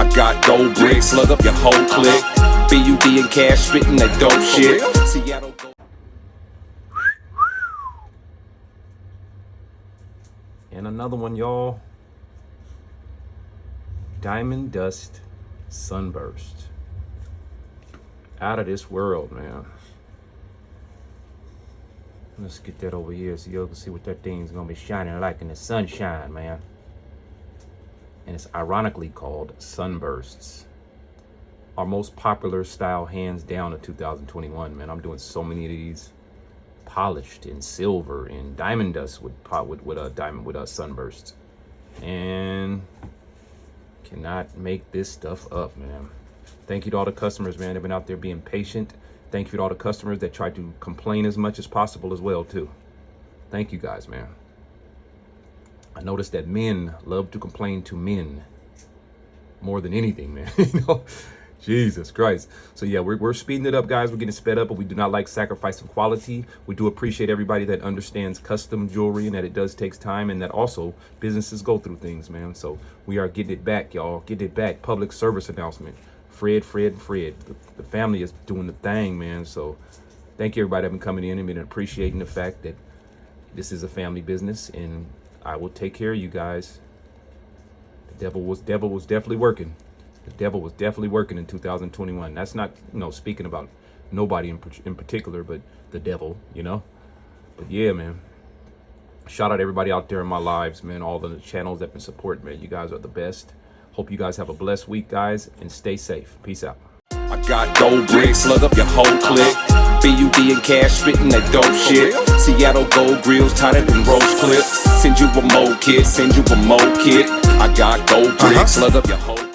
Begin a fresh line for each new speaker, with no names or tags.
I got gold bricks, slug up your whole clique. BUD and cash spitting that dope shit. Seattle gold.
And another one, y'all. Diamond Dust Sunburst. Out of this world, man. Let's get that over here so y'all can see what that thing's gonna be shining like in the sunshine, man. And it's ironically called Sunbursts. Our most popular style, hands down, of 2021, man. I'm doing so many of these, polished in silver and diamond dust with Sunburst, and cannot make this stuff up, man. Thank you to all the customers, man. They've been out there being patient. Thank you to all the customers that try to complain as much as possible as well, too. Thank you guys, man. I noticed that men love to complain to men more than anything, man. You know, Jesus Christ. So yeah, we're speeding it up, guys. We're getting sped up, but we do not like sacrificing quality. We do appreciate everybody that understands custom jewelry and that it does take time, and that also businesses go through things, man. So we are getting it back, y'all. Getting it back. Public service announcement. Fred. The family is doing the thing, man. So thank you, everybody, that been coming in and been appreciating the fact that this is a family business, and I will take care of you guys. The devil was definitely working. The devil was definitely working in 2021. That's not, you know, speaking about nobody in particular, but the devil, you know. But yeah, man. Shout out to everybody out there in my lives, man. All the channels that been supporting, man. You guys are the best. Hope you guys have a blessed week, guys, and stay safe. Peace out.
I got gold bricks, slug up your whole clique. BUD and cash spitting that dope shit. Seattle gold Grillz tighter than rose clips. Send you a mo kit, send you a mo kit. I got gold bricks, slug up your whole